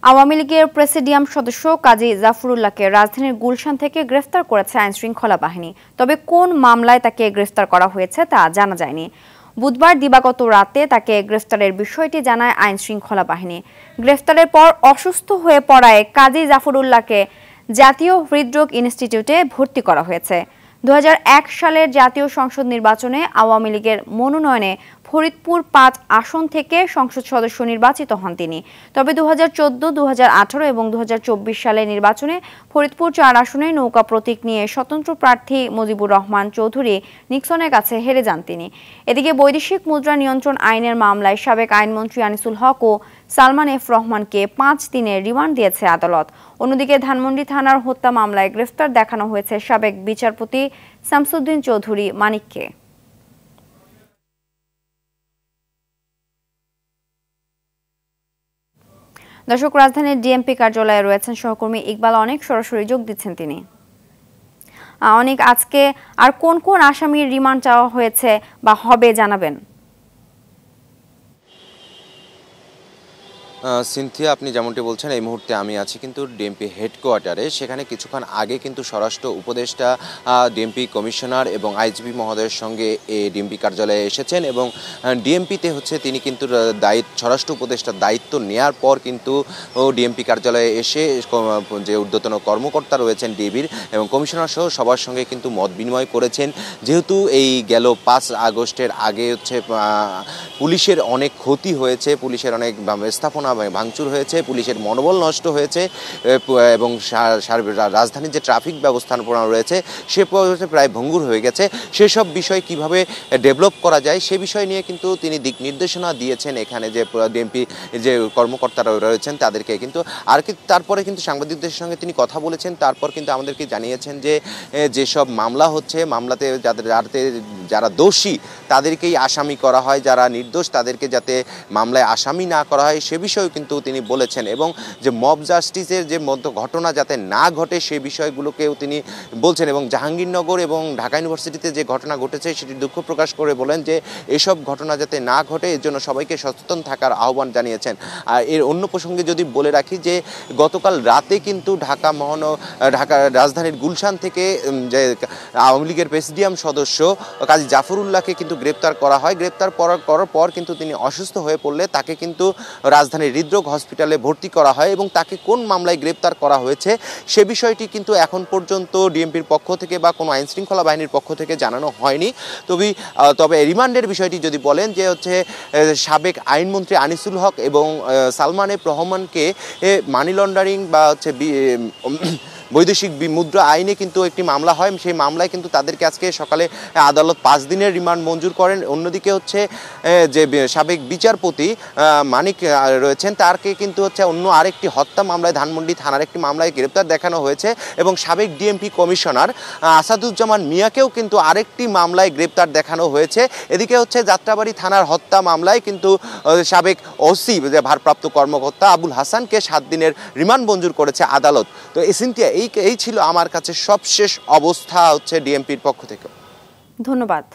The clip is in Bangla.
আওয়ামী লীগের প্রেসিডিয়াম সদস্য কাজী জাফরুল্লাহকে রাজধানীর গুলশান থেকে গ্রেফতার করেছে আইনশৃঙ্খলা বাহিনী। তবে কোন মামলায় তাকে গ্রেফতার করা হয়েছে তা জানা যায়নি। বুধবার দিবাগত রাতে তাকে গ্রেফতারের বিষয়টি জানায় আইনশৃঙ্খলা বাহিনী। গ্রেফতারের পর অসুস্থ হয়ে পড়ায় কাজী জাফরুল্লাহকে জাতীয় হৃদরোগ ইনস্টিটিউটে ভর্তি করা হয়েছে। 2001 সালের জাতীয় সংসদ নির্বাচনে আওয়ামী লীগের মনোনয়নে ফরিদপুর 5 আসন থেকে সংসদ সদস্য নির্বাচিত হন তিনি। তবে 2014, 2018 এবং 2024 সালের নির্বাচনে ফরিদপুর 4 আসনে নৌকা প্রতীক নিয়ে স্বতন্ত্র প্রার্থী মুজিবুর রহমান চৌধুরী নিক্সনের কাছে হেরে যান তিনি। এদিকে বৈদেশিক মুদ্রা নিয়ন্ত্রণ আইনের মামলায় সাবেক আইনমন্ত্রী আনিসুল হক ও সালমান এফ রহমানকে 5 দিনের রিমান্ড দিয়েছে আদালত। অন্যদিকে ধানমন্ডি থানার হত্যা মামলায় গ্রেফতার দেখানো হয়েছে সাবেক বিচারপতি শামসুদ্দিন চৌধুরী মানিককে। দর্শক, রাজধানীর ডিএমপি কার্যালয়ে রয়েছেন সহকর্মী ইকবাল অনেক, সরাসরি যোগ দিচ্ছেন তিনি। অনেক, আজকে আর কোন কোন আসামির রিমান্ড চাওয়া হয়েছে বা হবে জানাবেন? সিনথিয়া, আপনি যেমনটি বলছেন এই মুহূর্তে আমি আছি কিন্তু ডিএমপি হেডকোয়ার্টারে। সেখানে কিছুক্ষণ আগে কিন্তু স্বরাষ্ট্র উপদেষ্টা, ডিএমপি কমিশনার এবং আইজিপি মহোদয়ের সঙ্গে এই ডিএমপি কার্যালয়ে এসেছেন এবং ডিএমপিতে তিনি কিন্তু স্বরাষ্ট্র উপদেষ্টার দায়িত্ব নেওয়ার পর কিন্তু ডিএমপি কার্যালয়ে এসে যে ঊর্ধ্বতন কর্মকর্তা রয়েছেন ডিবির এবং কমিশনার সহ সবার সঙ্গে কিন্তু মত বিনিময় করেছেন। যেহেতু এই গেল 5 আগস্টের আগে পুলিশের অনেক ক্ষতি হয়েছে, পুলিশের অনেক স্থাপনা ভাঙচুর হয়েছে, পুলিশের মনোবল নষ্ট হয়েছে এবং রাজধানীর যে ট্রাফিক ব্যবস্থাপনা রয়েছে সে প্রায় ভঙ্গুর হয়ে গেছে। সেসব বিষয় কিভাবে ডেভেলপ করা যায় সে বিষয় নিয়ে কিন্তু তিনি দিক নির্দেশনা দিয়েছেন এখানে যে ডিএমপি যে কর্মকর্তারা রয়েছেন তাদেরকে। কিন্তু তারপরে কিন্তু সাংবাদিকদের সঙ্গে তিনি কথা বলেছেন। তারপর কিন্তু আমাদেরকে জানিয়েছেন যে যেসব মামলা হচ্ছে, মামলাতে যারা দোষী তাদেরকেই আসামি করা হয়, যারা নির্দোষ তাদেরকে যাতে মামলায় আসামি না করা হয় সে বিষয়েও কিন্তু তিনি বলেছেন এবং যে মব জাস্টিসের যে ঘটনা যাতে না ঘটে সে বিষয়গুলোকেও তিনি বলছেন এবং জাহাঙ্গীরনগর এবং ঢাকা ইউনিভার্সিটিতে যে ঘটনা ঘটেছে সেটি দুঃখ প্রকাশ করে বলেন যে এসব ঘটনা যাতে না ঘটে এর জন্য সবাইকে সচেতন থাকার আহ্বান জানিয়েছেন। আর এর অন্য প্রসঙ্গে যদি বলে রাখি যে গতকাল রাতে কিন্তু ঢাকা রাজধানীর গুলশান থেকে যে আওয়ামী লীগের প্রেসিডিয়াম সদস্য কাজী জাফরুল্লাহকে কিন্তু গ্রেপ্তার করা হয়। গ্রেপ্তার করার পর কিন্তু তিনি অসুস্থ হয়ে পড়লে তাকে কিন্তু রাজধানীর হৃদরোগ হসপিটালে ভর্তি করা হয় এবং তাকে কোন মামলায় গ্রেপ্তার করা হয়েছে সে বিষয়টি কিন্তু এখন পর্যন্ত ডিএমপির পক্ষ থেকে বা কোনো আইনশৃঙ্খলা বাহিনীর পক্ষ থেকে জানানো হয়নি। তবে রিমান্ডের বিষয়টি যদি বলেন যে সাবেক আইনমন্ত্রী আনিসুল হক এবং সালমান এফ রহমানকে মানি লন্ডারিং বা বৈদেশিক মুদ্রা আইনে কিন্তু একটি মামলা হয়। সেই মামলায় কিন্তু তাদেরকে আজকে সকালে আদালত 5 দিনের রিমান্ড মঞ্জুর করেন। অন্যদিকে যে সাবেক বিচারপতি মানিক রয়েছেন তারকে কিন্তু অন্য আরেকটি হত্যা মামলায় ধানমন্ডি থানার একটি মামলায় গ্রেপ্তার দেখানো হয়েছে এবং সাবেক ডিএমপি কমিশনার আসাদুজ্জামান মিয়াকেও কিন্তু আরেকটি মামলায় গ্রেপ্তার দেখানো হয়েছে। এদিকে যাত্রাবাড়ি থানার হত্যা মামলায় কিন্তু সাবেক ওসি যে ভারপ্রাপ্ত কর্মকর্তা আবুল হাসানকে 7 দিনের রিমান্ড মঞ্জুর করেছে আদালত। তো সিনথিয়া, এই ছিল আমার কাছে সবশেষ অবস্থা ডিএমপির পক্ষ থেকে। ধন্যবাদ।